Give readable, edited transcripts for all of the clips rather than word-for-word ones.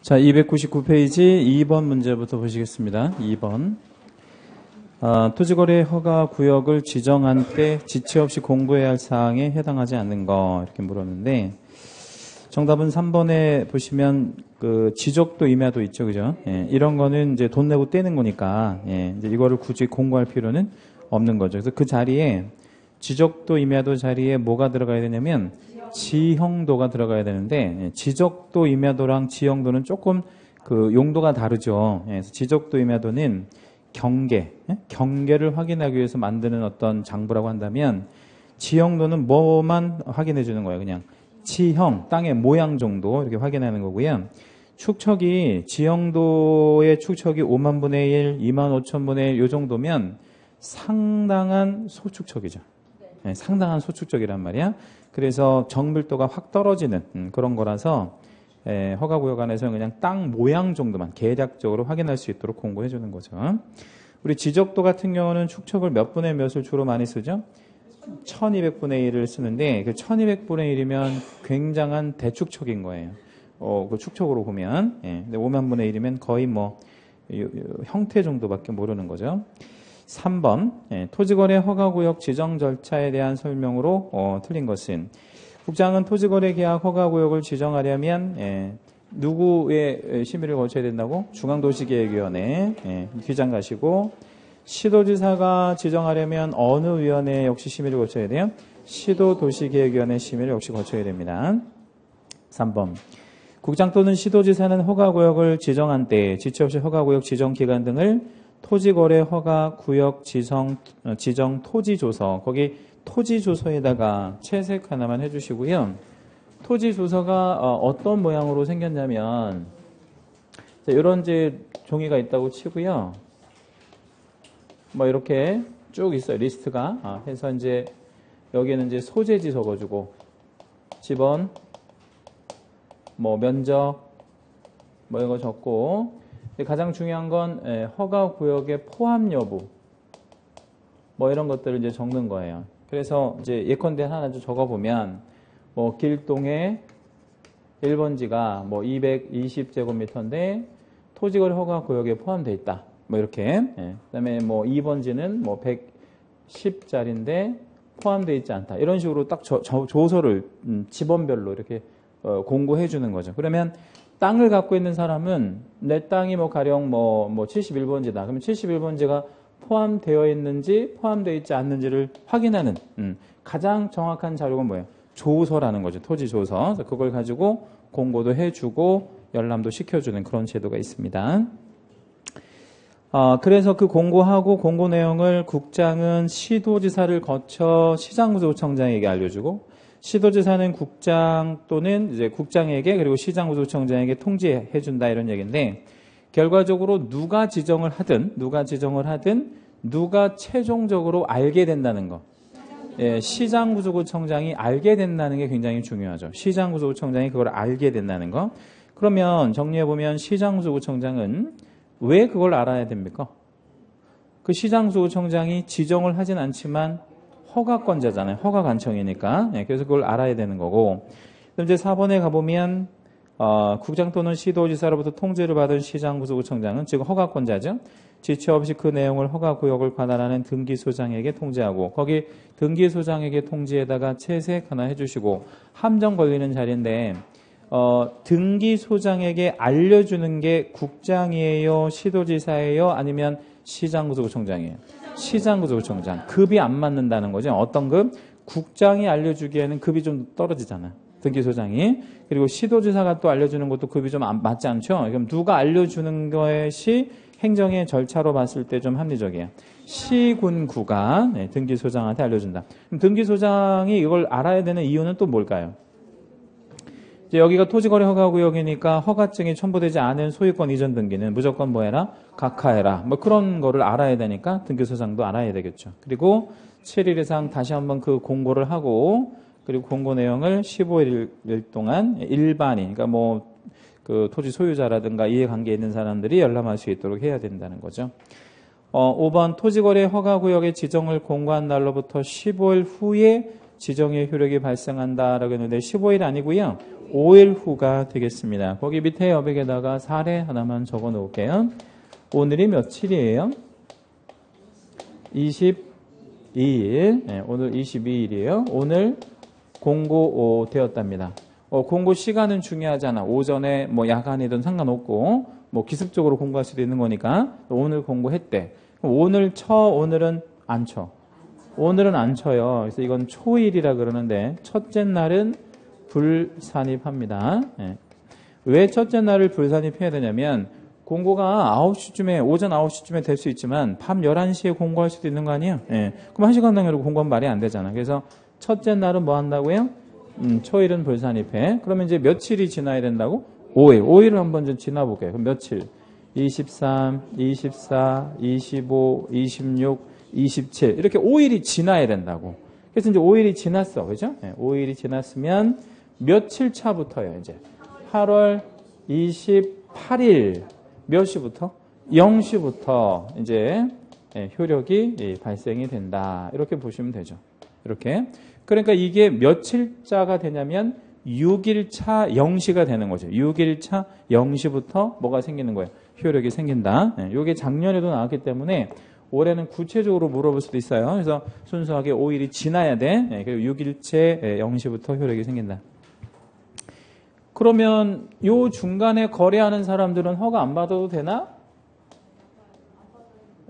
자, 299페이지 2번 문제부터 보시겠습니다. 2번. 토지거래 허가 구역을 지정한 때 지체 없이 공고해야 할 사항에 해당하지 않는 거 이렇게 물었는데 정답은 3번에 보시면 그 지적도 임야도 있죠, 그죠? 예, 이런 거는 이제 돈 내고 떼는 거니까 이제 이거를 굳이 공고할 필요는 없는 거죠. 그래서 그 자리에 지적도 임야도 자리에 뭐가 들어가야 되냐면 지형도가 들어가야 되는데 지적도 임야도랑 지형도는 조금 그 용도가 다르죠. 그래서 지적도 임야도는 경계를 확인하기 위해서 만드는 어떤 장부라고 한다면 지형도는 뭐만 확인해 주는 거예요. 그냥 지형, 땅의 모양 정도 이렇게 확인하는 거고요. 축척이 지형도의 축척이 5만 분의 1, 2만 5천 분의 1 이 정도면 상당한 소축척이죠. 네, 상당한 소축적이란 말이야. 그래서 정밀도가 확 떨어지는 그런 거라서 허가구역 안에서는 그냥 땅 모양 정도만 계략적으로 확인할 수 있도록 공고해 주는 거죠. 우리 지적도 같은 경우는 축척을 몇 분의 몇을 주로 많이 쓰죠? 1200분의 1을 쓰는데 그 1200분의 1이면 굉장한 대축척인 거예요. 그 축척으로 보면. 근데 5만 분의 1이면 거의 뭐 형태 정도밖에 모르는 거죠. 3번 토지거래 허가구역 지정 절차에 대한 설명으로 틀린 것은 국장은 토지거래 계약 허가구역을 지정하려면 누구의 심의를 거쳐야 된다고? 중앙도시계획위원회 규장 가시고 시도지사가 지정하려면 어느 위원회 역시 심의를 거쳐야 돼요? 시도도시계획위원회 심의를 역시 거쳐야 됩니다. 3번 국장 또는 시도지사는 허가구역을 지정한 때 지체 없이 허가구역 지정기간 등을 토지거래 허가구역 지정 토지조서 거기 토지조서에다가 채색 하나만 해주시고요. 토지조서가 어떤 모양으로 생겼냐면 이런 이제 종이가 있다고 치고요. 뭐 이렇게 쭉 있어요. 리스트가. 해서 이제 여기에는 이제 소재지 적어주고 지번 뭐 면적 뭐 이거 적고 가장 중요한 건 허가구역의 포함 여부 뭐 이런 것들을 이제 적는 거예요. 그래서 이제 예컨대 하나 좀 적어보면 뭐 길동의 1번지가 뭐 220제곱미터인데 토지거래 허가구역에 포함되어 있다. 뭐 이렇게. 그다음에 뭐 2번지는 뭐 110짜리인데 포함되어 있지 않다. 이런 식으로 딱 조서를 지번별로 이렇게 공고해 주는 거죠. 그러면 땅을 갖고 있는 사람은 내 땅이 뭐 가령 뭐 71번지다. 그러면 71번지가 포함되어 있는지 포함되어 있지 않는지를 확인하는 가장 정확한 자료가 뭐예요? 조서라는 거죠. 토지 조서. 그걸 가지고 공고도 해주고 열람도 시켜주는 그런 제도가 있습니다. 그래서 그 공고하고 공고 내용을 국장은 시도지사를 거쳐 시장구조청장에게 알려주고 시도지사는 국장 또는 이제 국장에게 그리고 시장구조청장에게 통지해 준다 이런 얘기인데 결과적으로 누가 지정을 하든 누가 최종적으로 알게 된다는 거. 시장구조청장이 알게 된다는 게 굉장히 중요하죠. 시장구조청장이 그걸 알게 된다는 거. 그러면 정리해 보면 시장구조청장은 왜 그걸 알아야 됩니까? 그 시장구조청장이 지정을 하진 않지만 허가권자잖아요. 허가관청이니까. 그래서 그걸 알아야 되는 거고. 그럼 이제 4번에 가보면 국장 또는 시도지사로부터 통지를 받은 시장구조청장은 즉 허가권자죠. 지체 없이 그 내용을 허가구역을 관할하는 등기소장에게 통지하고 거기 등기소장에게 통지에다가 채색 하나 해주시고 함정 걸리는 자리인데 등기소장에게 알려주는 게 국장이에요? 시도지사예요? 아니면 시장구조청장이에요? 시장구조청장. 급이 안 맞는다는 거죠. 어떤 급? 국장이 알려주기에는 급이 좀 떨어지잖아요. 등기소장이. 그리고 시도지사가 또 알려주는 것도 급이 좀 맞지 않죠? 그럼 누가 알려주는 것이 행정의 절차로 봤을 때 좀 합리적이에요. 시군구가 등기소장한테 알려준다. 그럼 등기소장이 이걸 알아야 되는 이유는 또 뭘까요? 이제 여기가 토지거래 허가구역이니까 허가증이 첨부되지 않은 소유권 이전 등기는 무조건 뭐 해라? 각하해라. 뭐 그런 거를 알아야 되니까 등기소장도 알아야 되겠죠. 그리고 7일 이상 다시 한번 그 공고를 하고 그리고 공고 내용을 15일 동안 일반인, 그러니까 뭐 그 토지 소유자라든가 이해관계에 있는 사람들이 열람할 수 있도록 해야 된다는 거죠. 5번 토지거래 허가구역의 지정을 공고한 날로부터 15일 후에 지정의 효력이 발생한다라고 했는데 15일 아니고요. 5일 후가 되겠습니다. 거기 밑에 여백에다가 사례 하나만 적어 놓을게요. 오늘이 며칠이에요? 22일. 네, 오늘 22일이에요. 오늘 공고 되었답니다. 공고 시간은 중요하잖아. 오전에 뭐 야간이든 상관없고 뭐 기습적으로 공고할 수도 있는 거니까 오늘 공고했대. 오늘은 안 쳐. 오늘은 안 쳐요. 그래서 이건 초일이라 그러는데 첫째 날은 불산입합니다. 네. 왜 첫째 날을 불산입해야 되냐면 공고가 9시쯤에 오전 9시쯤에 될 수 있지만 밤 11시에 공고할 수도 있는 거 아니에요? 네. 그럼 1시간 당겨놓고 공고하면 말이 안 되잖아. 그래서 첫째 날은 뭐 한다고요? 초일은 불산입해. 그러면 이제 며칠이 지나야 된다고? 5일. 5일을 한번 좀 지나볼게요. 그럼 며칠? 23, 24, 25, 26, 27 이렇게 5일이 지나야 된다고. 그래서 이제 5일이 지났어. 그죠? 네, 5일이 지났으면 며칠 차부터요, 이제. 8월 28일 몇 시부터? 0시부터 이제 효력이 발생이 된다. 이렇게 보시면 되죠. 이렇게. 그러니까 이게 며칠자가 되냐면 6일차 0시가 되는 거죠. 6일차 0시부터 뭐가 생기는 거예요? 효력이 생긴다. 이게 작년에도 나왔기 때문에 올해는 구체적으로 물어볼 수도 있어요. 그래서 순수하게 5일이 지나야 돼. 그리고 6일째 0시부터 효력이 생긴다. 그러면 요 중간에 거래하는 사람들은 허가 안 받아도 되나?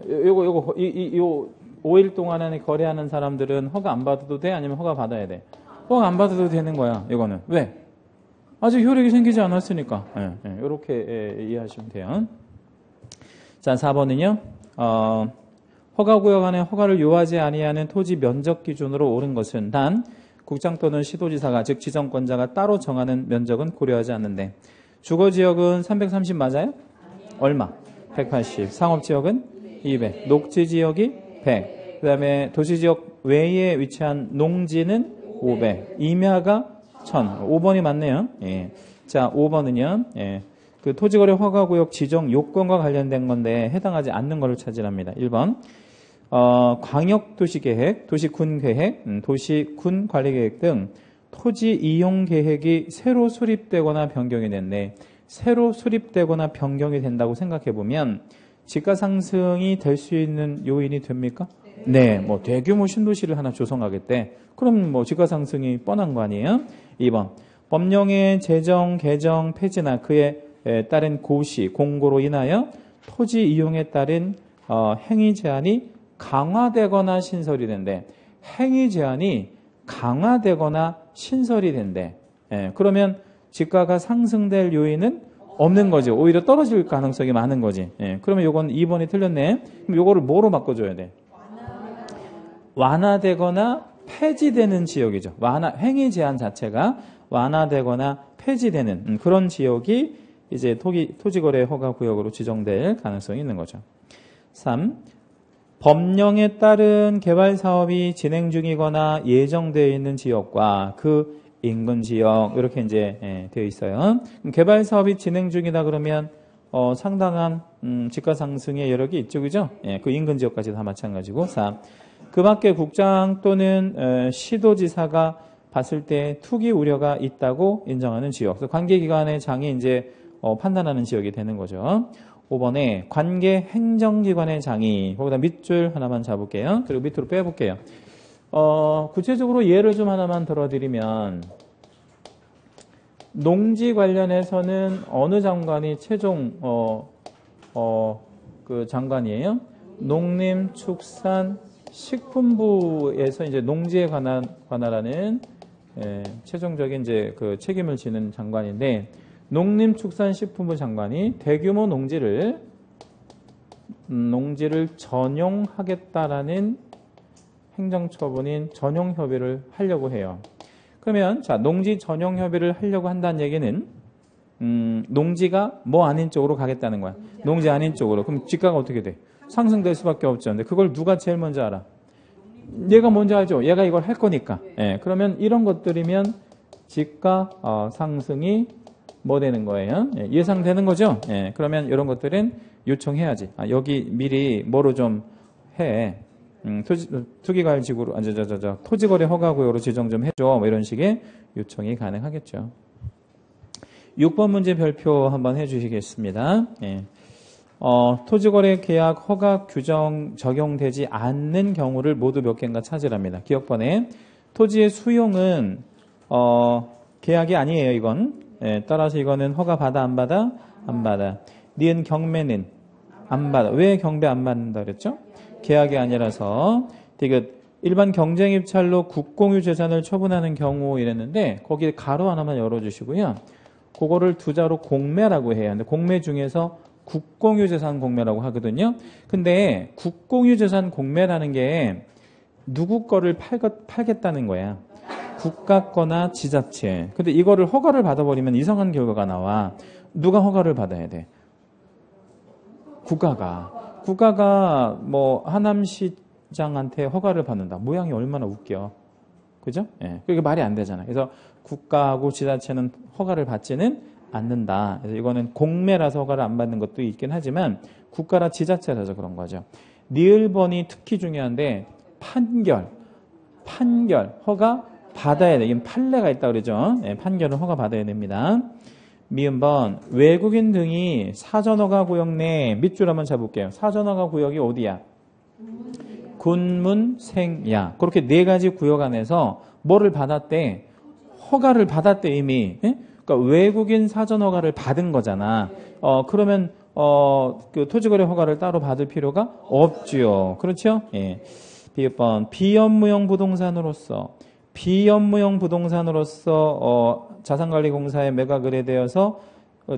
요 5일 동안에 거래하는 사람들은 허가 안 받아도 돼? 아니면 허가 받아야 돼? 허가 안 받아도 되는 거야. 이거는. 왜? 아직 효력이 생기지 않았으니까. 이렇게 이해하시면 돼요. 자, 4번은요. 허가구역 안에 허가를 요하지 아니하는 토지 면적 기준으로 옳은 것은 단 국장 또는 시도지사가 즉 지정권자가 따로 정하는 면적은 고려하지 않는데 주거지역은 330 맞아요? 얼마? 180. 상업지역은 200. 녹지지역이 100. 그 다음에 도시지역 외에 위치한 농지는 500. 임야가 1000. 5번이 맞네요. 예. 자, 5번은요. 예. 그 토지거래 허가구역 지정 요건과 관련된 건데 해당하지 않는 것을 차지합니다. 1번. 광역도시계획, 도시군계획, 도시군관리계획 등 토지 이용 계획이 새로 수립되거나 변경이 됐네. 새로 수립되거나 변경이 된다고 생각해 보면 지가 상승이 될 수 있는 요인이 됩니까? 네, 뭐 대규모 신도시를 하나 조성하겠대. 그럼 뭐 지가 상승이 뻔한 거 아니에요? 2번. 법령의 제정, 개정, 폐지나 그에 따른 고시, 공고로 인하여 토지 이용에 따른 행위 제한이 강화되거나 신설이 된대. 행위 제한이 강화되거나 신설이 된대. 그러면 지가가 상승될 요인은 없는 거지. 오히려 떨어질 가능성이 많은 거지. 그러면 요건 2번이 틀렸네. 그럼 요거를 뭐로 바꿔줘야 돼? 완화되거나 폐지되는 지역이죠. 행위 제한 자체가 완화되거나 폐지되는 그런 지역이 이제 토지거래 허가 구역으로 지정될 가능성이 있는 거죠. 3. 법령에 따른 개발 사업이 진행 중이거나 예정되어 있는 지역과 그 인근 지역 이렇게 이제 되어 있어요. 개발 사업이 진행 중이다 그러면 상당한 지가 상승의 여력이 있죠, 그죠? 그 인근 지역까지 다 마찬가지고. 4. 그밖에 국장 또는 시도지사가 봤을 때 투기 우려가 있다고 인정하는 지역. 그래서 관계기관의 장이 이제 판단하는 지역이 되는 거죠. 5번에 관계 행정기관의 장이 거기다 밑줄 하나만 잡을게요. 그리고 밑으로 빼볼게요. 구체적으로 예를 좀 하나만 들어드리면 농지 관련해서는 어느 장관이 최종 그 장관이에요? 농림축산식품부에서 이제 농지에 관할하는 최종적인 이제 그 책임을 지는 장관인데 농림축산식품부 장관이 대규모 농지를 전용하겠다라는 행정처분인 전용협의를 하려고 해요. 그러면 자 농지 전용협의를 하려고 한다는 얘기는 농지가 뭐 아닌 쪽으로 가겠다는 거야. 농지 아닌 쪽으로. 그럼 지가가 어떻게 돼? 상승될 수밖에 없죠. 근데 그걸 누가 제일 먼저 알아? 얘가 먼저 알죠. 얘가 이걸 할 거니까. 그러면 이런 것들이면 지가 상승이 뭐 되는 거예요? 예상되는 거죠? 그러면 이런 것들은 요청해야지. 여기 미리 뭐로 좀 해. 투기가일지구로, 토지거래 허가구역으로 지정 좀 해줘. 뭐 이런 식의 요청이 가능하겠죠. 6번 문제 별표 한번 해주시겠습니다. 예. 토지거래 계약 허가 규정 적용되지 않는 경우를 모두 몇 개인가 찾으랍니다. 기억번에 토지의 수용은 계약이 아니에요. 이건. 예, 따라서 이거는 허가 받아 안 받아? 안 받아. 니은 경매는 안 받아. 왜 경매 안 받는다 그랬죠? 계약이 아니라서. 디귿 일반 경쟁 입찰로 국공유 재산을 처분하는 경우 이랬는데 거기에 가로 하나만 열어주시고요. 그거를 두 자로 공매라고 해야 하는데 공매 중에서 국공유 재산 공매라고 하거든요. 근데 국공유 재산 공매라는 게 누구 거를 팔겠다는 거야. 국가 거나 지자체. 근데 이거를 허가를 받아버리면 이상한 결과가 나와. 누가 허가를 받아야 돼? 국가가 뭐 하남시장한테 허가를 받는다. 모양이 얼마나 웃겨. 그죠? 예. 그게 말이 안 되잖아. 그래서 국가하고 지자체는 허가를 받지는 않는다. 그래서 이거는 공매라서 허가를 안 받는 것도 있긴 하지만 국가라 지자체라서 그런 거죠. 니을번이 특히 중요한데 판결 허가 받아야 돼. 이건 판례가 있다 그러죠. 네, 판결은 허가 받아야 됩니다. 미음번 외국인 등이 사전허가 구역 내 밑줄 한번 잡을게요. 사전허가 구역이 어디야? 군문, 생야. 그렇게 네 가지 구역 안에서 뭐를 받았대? 허가를 받았대 이미. 예? 그러니까 외국인 사전허가를 받은 거잖아. 그러면 그 토지거래 허가를 따로 받을 필요가 없지요. 그렇죠? 예. 비읍번 비업무용 부동산으로서 자산관리공사에 매각 의뢰되어서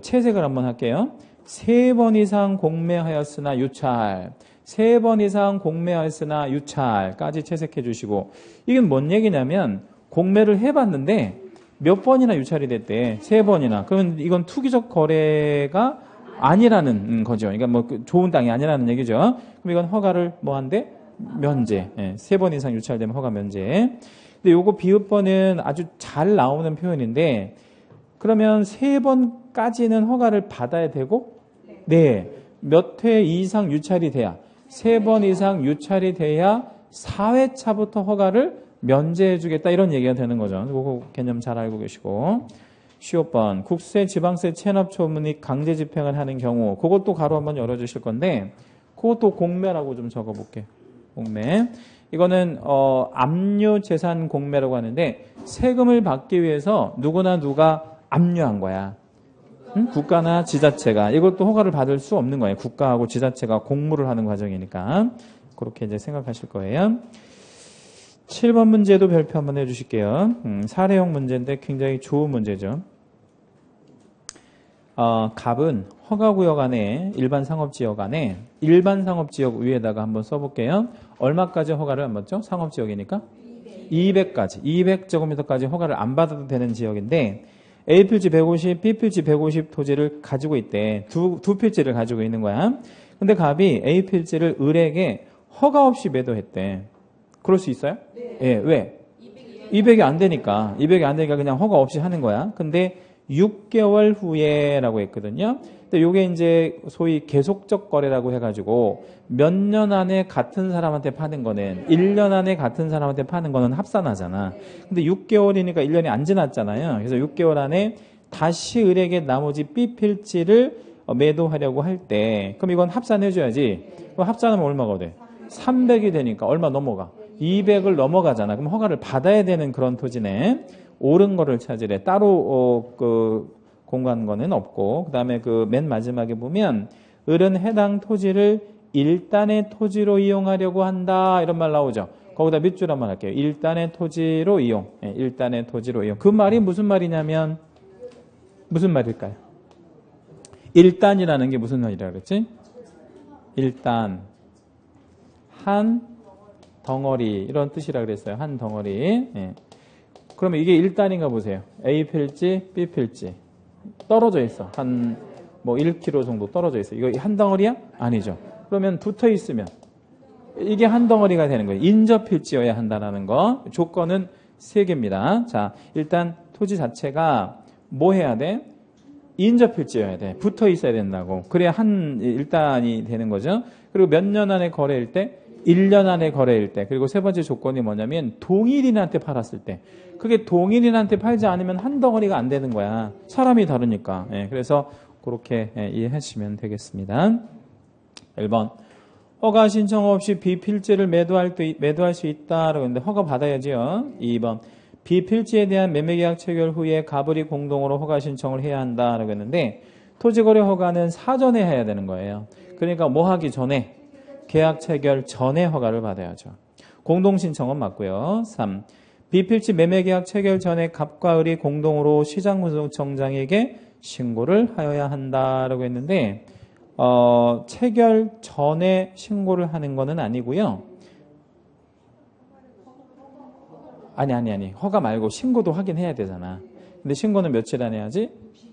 채색을 한번 할게요. 3번 이상 공매하였으나 유찰. 3번 이상 공매하였으나 유찰까지 채색해 주시고 이건 뭔 얘기냐면 공매를 해봤는데 몇 번이나 유찰이 됐대. 3번이나. 그러면 이건 투기적 거래가 아니라는 거죠. 그러니까 뭐 좋은 땅이 아니라는 얘기죠. 그럼 이건 허가를 뭐 한대? 면제. 3번 이상 유찰되면 허가 면제. 근데 요거 비읍번은 아주 잘 나오는 표현인데 그러면 3번까지는 허가를 받아야 되고 네. 몇 회 이상 유찰이 돼야 3번 이상 유찰이 돼야 4회차부터 허가를 면제해 주겠다 이런 얘기가 되는 거죠. 그거 개념 잘 알고 계시고 15번 국세 지방세 체납 처분이 강제 집행을 하는 경우 그것도 가로 한번 열어주실 건데 그것도 공매라고 좀 적어볼게요. 공매. 이거는 압류 재산 공매라고 하는데 세금을 받기 위해서 누가 압류한 거야. 응? 국가나 지자체가 이것도 허가를 받을 수 없는 거예요. 국가하고 지자체가 공무를 하는 과정이니까 그렇게 이제 생각하실 거예요. 7번 문제도 별표 한번 해주실게요. 사례형 문제인데 굉장히 좋은 문제죠. 갑은 허가구역 안에 일반 상업지역 안에 일반 상업지역 위에다가 한번 써볼게요. 얼마까지 허가를 안 받죠? 상업지역이니까 200까지 200제곱미터까지 허가를 안 받아도 되는 지역인데 A필지 150, B필지 150 토지를 가지고 있대. 두 필지를 가지고 있는 거야. 근데 갑이 A필지를 을에게 허가 없이 매도했대. 그럴 수 있어요? 네. 예, 왜? 200이 안 되니까. 200이 안 되니까 그냥 허가 없이 하는 거야. 근데 6개월 후에라고 했거든요. 근데 요게 이제 소위 계속적 거래라고 해가지고 몇 년 안에 같은 사람한테 파는 거는 1년 안에 같은 사람한테 파는 거는 합산하잖아. 근데 6개월이니까 1년이 안 지났잖아요. 그래서 6개월 안에 다시 을에게 나머지 B 필지를 매도하려고 할 때 그럼 이건 합산해줘야지. 그럼 합산하면 얼마가 돼? 300이 되니까 얼마 넘어가? 200을 넘어가잖아. 그럼 허가를 받아야 되는 그런 토지네. 옳은 거를 찾으래. 따로 공간 거는 없고 그 다음에 그 맨 마지막에 보면 을은 해당 토지를 일단의 토지로 이용하려고 한다 이런 말 나오죠. 거기다 밑줄 한번 할게요. 일단의 토지로 이용. 네, 일단의 토지로 이용. 그 말이 무슨 말이냐면 무슨 말일까요? 일단이라는 게 무슨 말이라 그랬지? 일단 한 덩어리 이런 뜻이라 그랬어요. 한 덩어리. 네. 그러면 이게 1단인가 보세요. A 필지, B 필지. 떨어져 있어. 한 뭐 1km 정도 떨어져 있어. 이거 한 덩어리야? 아니죠. 그러면 붙어 있으면 이게 한 덩어리가 되는 거예요. 인접 필지여야 한다는 거. 조건은 3개입니다. 자, 일단 토지 자체가 뭐 해야 돼? 인접 필지여야 돼. 붙어 있어야 된다고. 그래야 한 일단이 되는 거죠. 그리고 몇 년 안에 거래일 때 1년 안에 거래일 때. 그리고 세 번째 조건이 뭐냐면 동일인한테 팔았을 때. 그게 동일인한테 팔지 않으면 한 덩어리가 안 되는 거야. 사람이 다르니까. 예, 그래서 그렇게 이해하시면 되겠습니다. 1번. 허가 신청 없이 비필지를 매도할 수 있다라고 했는데 허가 받아야지요. 2번. 비필지에 대한 매매계약 체결 후에 가불이 공동으로 허가 신청을 해야 한다라고 했는데 토지거래 허가는 사전에 해야 되는 거예요. 그러니까 뭐 하기 전에 계약 체결 전에 허가를 받아야죠. 공동신청은 맞고요. 3. 비필지 매매계약 체결 전에 갑과 을이 공동으로 시장구청장에게 신고를 하여야 한다라고 했는데 체결 전에 신고를 하는 것은 아니고요. 아니. 허가 말고 신고도 하긴 해야 되잖아. 근데 신고는 며칠 안에 해야지?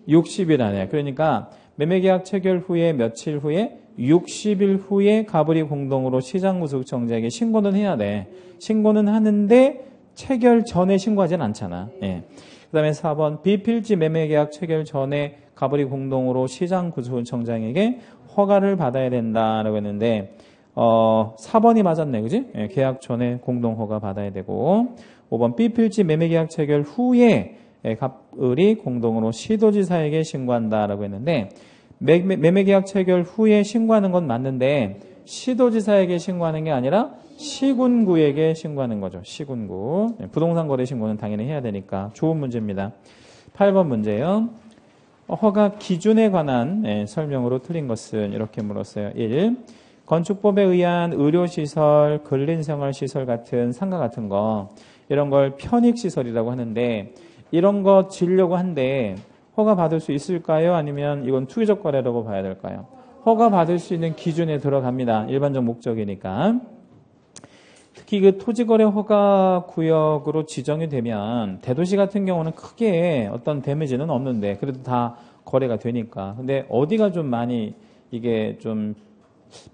60일 안에. 그러니까 매매계약 체결 후에 며칠 후에 60일 후에 가불이 공동으로 시장구청장에게 신고는 해야 돼. 신고는 하는데 체결 전에 신고하진 않잖아. 예. 그 다음에 4번 비필지 매매계약 체결 전에 가불이 공동으로 시장구청장에게 허가를 받아야 된다라고 했는데 4번이 맞았네. 그지? 예, 계약 전에 공동허가 받아야 되고 5번 비필지 매매계약 체결 후에 갑을이 공동으로 시도지사에게 신고한다라고 했는데 매매계약 체결 후에 신고하는 건 맞는데 시도지사에게 신고하는 게 아니라 시군구에게 신고하는 거죠. 시군구. 부동산 거래 신고는 당연히 해야 되니까 좋은 문제입니다. 8번 문제요. 허가 기준에 관한 설명으로 틀린 것은 이렇게 물었어요. 1. 건축법에 의한 의료시설, 근린생활시설 같은 상가 같은 거 이런 걸 편익시설이라고 하는데 이런 거 지으려고 한데 허가 받을 수 있을까요? 아니면 이건 투기적 거래라고 봐야 될까요? 허가 받을 수 있는 기준에 들어갑니다. 일반적 목적이니까. 특히 그 토지거래 허가 구역으로 지정이 되면 대도시 같은 경우는 크게 어떤 데미지는 없는데 그래도 다 거래가 되니까. 근데 어디가 좀 많이 이게 좀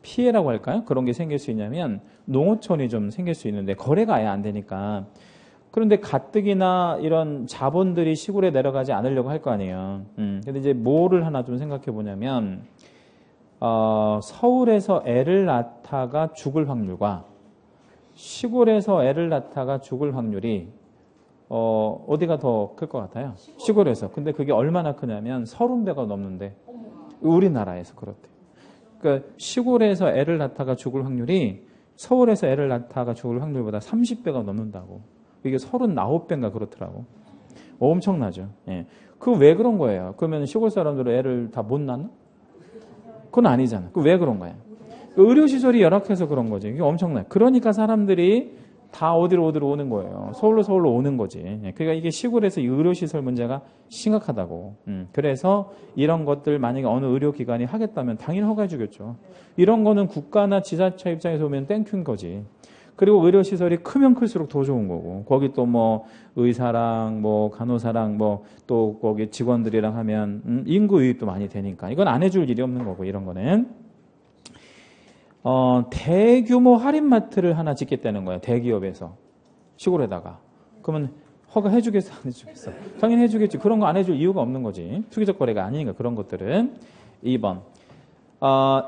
피해라고 할까요? 그런 게 생길 수 있냐면 농어촌이 좀 생길 수 있는데 거래가 아예 안 되니까. 그런데 가뜩이나 이런 자본들이 시골에 내려가지 않으려고 할 거 아니에요. 근데 이제 뭐를 하나 좀 생각해 보냐면 서울에서 애를 낳다가 죽을 확률과 시골에서 애를 낳다가 죽을 확률이 어디가 더 클 것 같아요? 시골에서. 근데 그게 얼마나 크냐면 30배가 넘는데 우리나라에서 그렇대요. 그러니까 시골에서 애를 낳다가 죽을 확률이 서울에서 애를 낳다가 죽을 확률보다 30배가 넘는다고. 이게 39배인가 그렇더라고. 엄청나죠. 예. 그 왜 그런 거예요? 그러면 시골 사람들은 애를 다 못 낳나? 그건 아니잖아. 그 왜 그런 거야? 의료시설이 열악해서 그런 거지. 이게 엄청나요. 그러니까 사람들이 다 어디로 오는 거예요. 서울로 오는 거지. 그러니까 이게 시골에서 의료시설 문제가 심각하다고. 그래서 이런 것들 만약에 어느 의료기관이 하겠다면 당연히 허가해 주겠죠. 이런 거는 국가나 지자체 입장에서 보면 땡큐인 거지. 그리고 의료시설이 크면 클수록 더 좋은 거고. 거기 또 뭐 의사랑 뭐 간호사랑 뭐 또 거기 직원들이랑 하면 인구 유입도 많이 되니까. 이건 안 해줄 일이 없는 거고 이런 거는. 대규모 할인마트를 하나 짓겠다는 거예요. 대기업에서. 시골에다가. 그러면 허가 해주겠어? 안 해주겠어? 당연히 해주겠지. 그런 거 안 해줄 이유가 없는 거지. 투기적 거래가 아니니까 그런 것들은. 2번.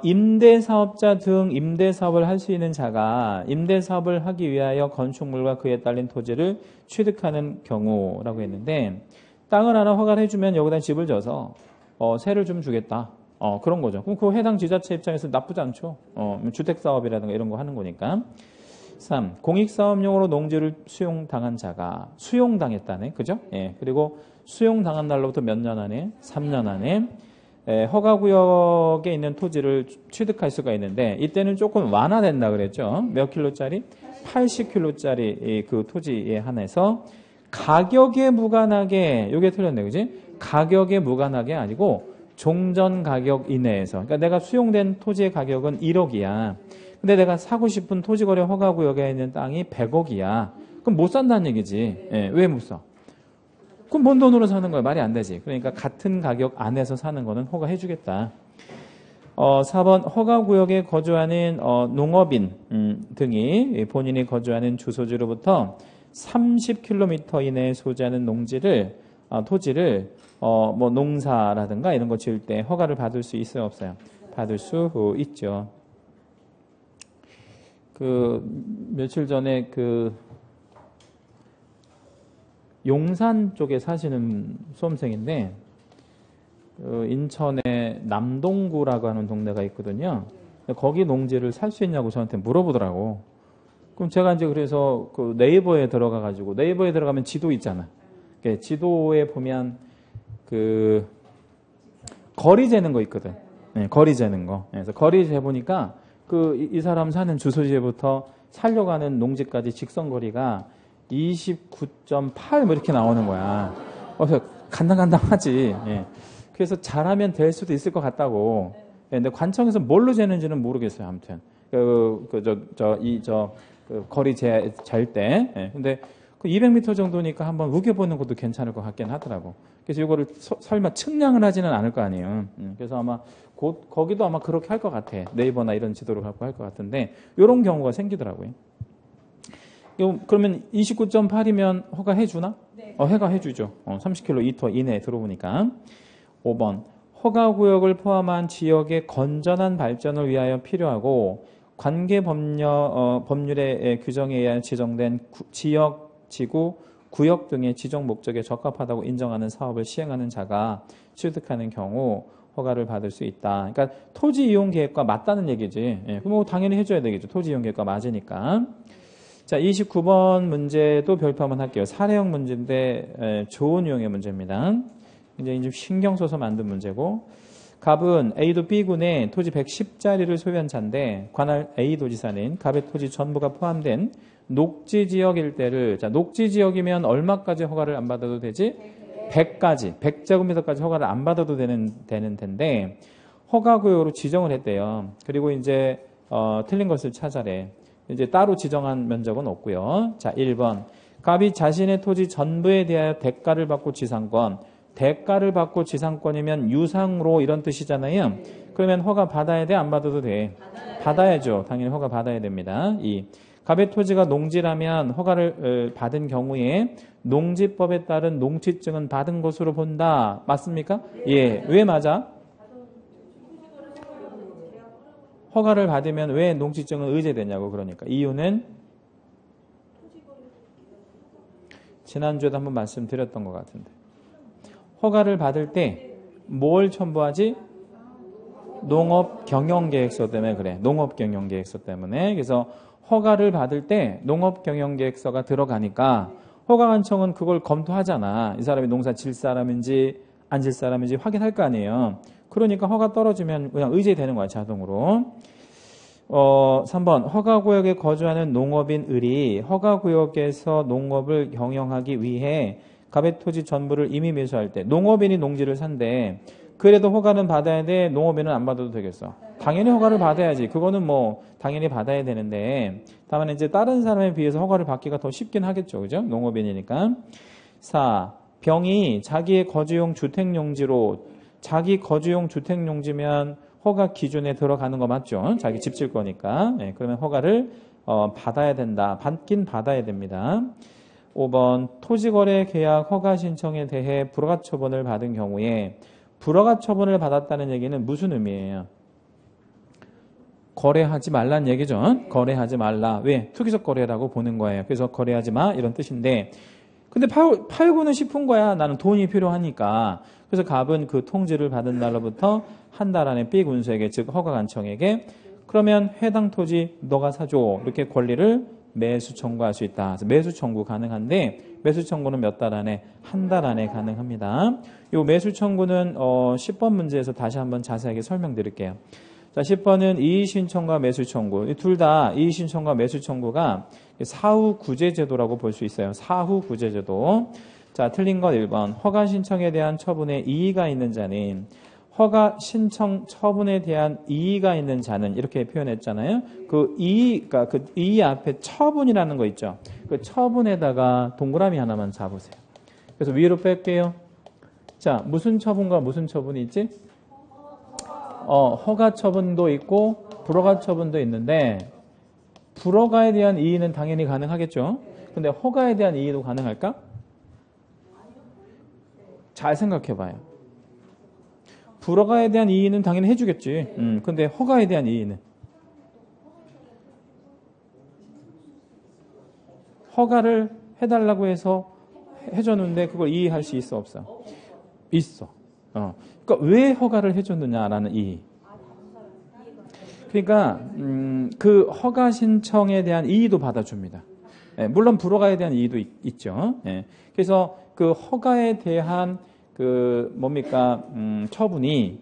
임대사업자 등 임대사업을 할 수 있는 자가 임대사업을 하기 위하여 건축물과 그에 딸린 토지를 취득하는 경우라고 했는데 땅을 하나 허가를 해주면 여기다 집을 져서 세를 좀 주겠다. 그런 거죠. 그럼 그 해당 지자체 입장에서 나쁘지 않죠. 주택사업이라든가 이런 거 하는 거니까. 3. 공익사업용으로 농지를 수용당한 자가 수용당했다네. 그죠? 예. 그리고 수용당한 날로부터 몇 년 안에? 3년 안에 허가구역에 있는 토지를 취득할 수가 있는데 이때는 조금 완화된다 그랬죠. 몇 킬로짜리? 80킬로짜리 그 토지에 한해서 가격에 무관하게 이게 틀렸네. 그지? 가격에 무관하게 아니고 종전 가격 이내에서. 그러니까 내가 수용된 토지의 가격은 1억이야. 근데 내가 사고 싶은 토지거래 허가구역에 있는 땅이 100억이야. 그럼 못 산다는 얘기지. 예, 왜 못 사? 그럼 뭔 돈으로 사는 거야? 말이 안 되지. 그러니까 같은 가격 안에서 사는 거는 허가해 주겠다. 4번 허가구역에 거주하는 농업인 등이 본인이 거주하는 주소지로부터 30km 이내에 소지하는 토지를 뭐 농사라든가 이런 거 지을 때 허가를 받을 수 있어요, 없어요? 받을 수 있죠. 그 며칠 전에 그 용산 쪽에 사시는 수험생인데 그 인천에 남동구라고 하는 동네가 있거든요. 거기 농지를 살 수 있냐고 저한테 물어보더라고. 그럼 제가 이제 그래서 그 네이버에 들어가가지고 네이버에 들어가면 지도 있잖아. 지도에 보면 그 거리 재는 거 있거든. 네, 거리 재는 거. 그래서 거리 재보니까 이 사람 사는 주소지에부터 살려고 하는 농지까지 직선거리가 29.8 뭐 이렇게 나오는 거야. 그래서 간당간당하지. 예. 그래서 잘하면 될 수도 있을 것 같다고. 예, 근데 관청에서 뭘로 재는지는 모르겠어요. 아무튼 거리 잴 때. 예. 근데 그 200m 정도니까 한번 우겨보는 것도 괜찮을 것 같긴 하더라고. 그래서 이거를 설마 측량을 하지는 않을 거 아니에요. 그래서 아마 거기도 아마 그렇게 할 것 같아. 네이버나 이런 지도를 갖고 할 것 같은데 이런 경우가 생기더라고요. 그러면 29.8이면 허가해 주나? 네. 허가해 주죠. 30km 이내에 들어오니까. 5번. 허가구역을 포함한 지역의 건전한 발전을 위하여 필요하고 관계 법률의 규정에 의해 지정된 지역, 지구, 구역 등의 지정 목적에 적합하다고 인정하는 사업을 시행하는 자가 취득하는 경우 허가를 받을 수 있다. 그러니까 토지 이용 계획과 맞다는 얘기지. 예, 그럼 당연히 해줘야 되겠죠. 토지 이용 계획과 맞으니까. 자, 29번 문제도 별표 한번 할게요. 사례형 문제인데 좋은 유형의 문제입니다. 이제 좀 신경 써서 만든 문제고, 갑은 A도 B군에 토지 110짜리를 소유한 자인데 관할 A 도지사는 갑의 토지 전부가 포함된 녹지지역 일대를, 자, 녹지지역이면 얼마까지 허가를 안 받아도 되지? 100까지, 100제곱미터까지 허가를 안 받아도 되는 텐데 허가구역으로 지정을 했대요. 그리고 이제 틀린 것을 찾아래. 이제 따로 지정한 면적은 없고요. 자, 1번. 갑이 자신의 토지 전부에 대하여 대가를 받고 지상권. 대가를 받고 지상권이면 유상으로 이런 뜻이잖아요. 그러면 허가 받아야 돼? 안 받아도 돼? 받아야죠. 당연히 허가 받아야 됩니다. 2. 갑의 토지가 농지라면 허가를 받은 경우에 농지법에 따른 농지증은 받은 것으로 본다. 맞습니까? 예. 왜 맞아? 허가를 받으면 왜 농지증은 의제되냐고. 그러니까 이유는 지난주에도 한번 말씀드렸던 것 같은데 허가를 받을 때 뭘 첨부하지? 농업경영계획서 때문에 그래. 농업경영계획서 때문에. 그래서 허가를 받을 때 농업경영계획서가 들어가니까 허가관청은 그걸 검토하잖아. 이 사람이 농사 질 사람인지 안 질 사람인지 확인할 거 아니에요. 그러니까 허가 떨어지면 그냥 의제되는 거야, 자동으로. 3번. 허가구역에 거주하는 농업인 을이 허가구역에서 농업을 경영하기 위해 갑의 토지 전부를 임의 매수할 때 농업인이 농지를 산대. 그래도 허가는 받아야 돼? 농업인은 안 받아도 되겠어? 당연히 허가를 받아야지. 그거는 뭐 당연히 받아야 되는데 다만 이제 다른 사람에 비해서 허가를 받기가 더 쉽긴 하겠죠. 그죠? 농업인이니까. 4. 병이 자기의 거주용 주택용지로 자기 거주용 주택용지면 허가 기준에 들어가는 거 맞죠? 자기 집 질 거니까. 네, 그러면 허가를 받아야 된다. 받긴 받아야 됩니다. 5번. 토지거래 계약 허가 신청에 대해 불허가 처분을 받은 경우에 불허가 처분을 받았다는 얘기는 무슨 의미예요? 거래하지 말라는 얘기죠. 거래하지 말라. 왜? 투기적 거래라고 보는 거예요. 그래서 거래하지 마 이런 뜻인데 근데 팔고는 싶은 거야. 나는 돈이 필요하니까. 그래서 갑은 그 통지를 받은 날로부터 한 달 안에 B 군수에게 즉 허가관청에게 그러면 해당 토지 너가 사줘 이렇게 권리를 매수 청구할 수 있다. 그래서 매수 청구 가능한데 매수 청구는 몇 달 안에? 한 달 안에 가능합니다. 이 매수 청구는 10번 문제에서 다시 한번 자세하게 설명드릴게요. 자, 10번은 이의신청과 매수청구. 둘 다 이의신청과 매수청구가 사후구제제도라고 볼 수 있어요. 사후구제제도. 자, 틀린 건 1번. 허가신청에 대한 처분에 이의가 있는 자는 허가신청 처분에 대한 이의가 있는 자는 이렇게 표현했잖아요. 그 이의 앞에 처분이라는 거 있죠. 그 처분에다가 동그라미 하나만 잡으세요. 그래서 위로 뺄게요. 자, 무슨 처분과 무슨 처분이 있지? 허가 처분도 있고 불허가 처분도 있는데 불허가에 대한 이의는 당연히 가능하겠죠. 근데 허가에 대한 이의도 가능할까? 잘 생각해 봐요. 불허가에 대한 이의는 당연히 해주겠지. 근데 허가에 대한 이의는 허가를 해달라고 해서 해줬는데 그걸 이의할 수 있어 없어? 있어. 그러니까 왜 허가를 해줬느냐라는 이의. 그러니까 그 허가 신청에 대한 이의도 받아줍니다. 예, 물론 불허가에 대한 이의도 있죠. 예, 그래서 그 허가에 대한 그 뭡니까 처분이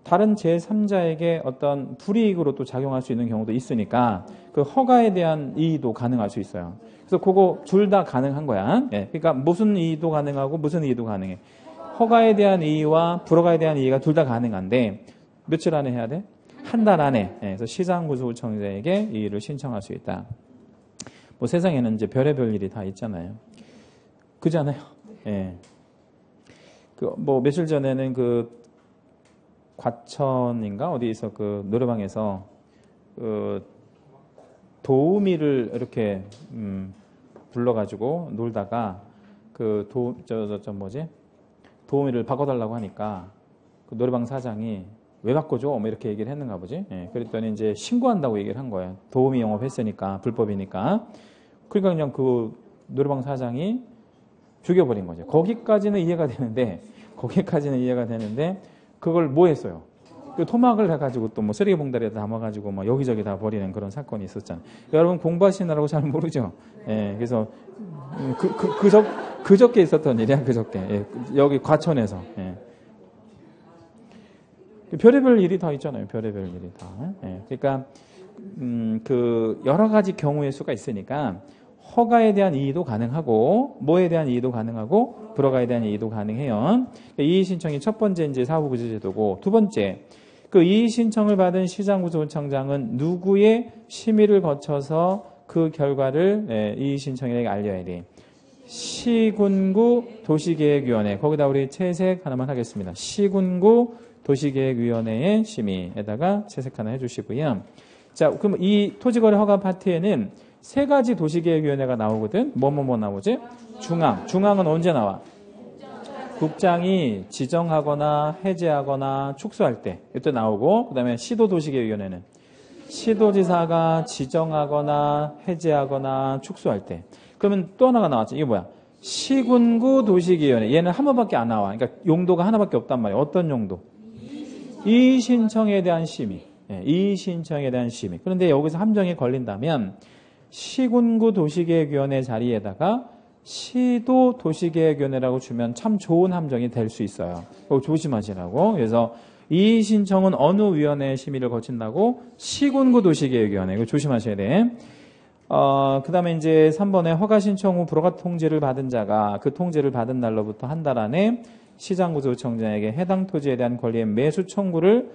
다른 제3자에게 어떤 불이익으로 또 작용할 수 있는 경우도 있으니까 그 허가에 대한 이의도 가능할 수 있어요. 그래서 그거 둘 다 가능한 거야. 예, 그러니까 무슨 이의도 가능하고 무슨 이의도 가능해. 허가에 대한 이의와 불허가에 대한 이의가 둘 다 가능한데 며칠 안에 해야 돼? 한 달 안에. 예, 그래서 시장구조구청장에게 이의를 신청할 수 있다. 뭐 세상에는 이제 별의별 일이 다 있잖아요. 그잖아요. 예. 그 뭐 며칠 전에는 그 과천인가 어디에서 그 노래방에서 그 도우미를 이렇게 불러가지고 놀다가 그 도우미를 바꿔달라고 하니까 그 노래방 사장이 왜 바꿔줘? 뭐 이렇게 얘기를 했는가 보지. 예, 그랬더니 이제 신고한다고 얘기를 한 거예요. 도우미 영업했으니까 불법이니까. 그러니까 그냥 그 노래방 사장이 죽여버린 거죠. 거기까지는 이해가 되는데 그걸 뭐 했어요? 그 토막을 해가지고 또 뭐 쓰레기 봉다리에 담아가지고 막 여기저기 다 버리는 그런 사건이 있었잖아요. 여러분 공부하시느라고 잘 모르죠? 예, 그래서 그저께 있었던 일이야, 그저께. 예, 여기 과천에서. 예. 별의별 일이 다 있잖아요. 별의별 일이 다. 예, 그러니까 그 여러 가지 경우의 수가 있으니까 허가에 대한 이의도 가능하고 뭐에 대한 이의도 가능하고 불허가에 대한 이의도 가능해요. 이의 신청이 첫 번째 이제 사후구제제도고 두 번째 그 이의 신청을 받은 시장구조구청장은 누구의 심의를 거쳐서 그 결과를 이의 신청인에게 알려야 돼. 시군구 도시계획위원회 거기다 우리 채색 하나만 하겠습니다. 시군구 도시계획위원회의 심의에다가 채색 하나 해주시고요. 자, 그럼 이 토지거래 허가 파트에는 세 가지 도시계획위원회가 나오거든. 뭐 나오지? 중앙은 언제 나와? 국장이 지정하거나 해제하거나 축소할 때 이때 나오고, 그 다음에 시도도시계획위원회는 시도지사가 지정하거나 해제하거나 축소할 때. 그러면 또 하나가 나왔죠. 이게 뭐야? 시군구 도시계획위원회. 얘는 한 번밖에 안 나와. 그러니까 용도가 하나밖에 없단 말이야. 어떤 용도? 이의 신청에 대한 심의. 이의 신청에 대한 심의. 그런데 여기서 함정이 걸린다면 시군구 도시계획위원회 자리에다가 시도 도시계획위원회라고 주면 참 좋은 함정이 될 수 있어요. 그거 조심하시라고. 그래서 이의 신청은 어느 위원회의 심의를 거친다고? 시군구 도시계획위원회. 이거 조심하셔야 돼. 그 다음에 이제 3번에 허가 신청 후 불허가 통지를 받은 자가 그 통지를 받은 날로부터 한 달 안에 시장구조청장에게 해당 토지에 대한 권리의 매수 청구를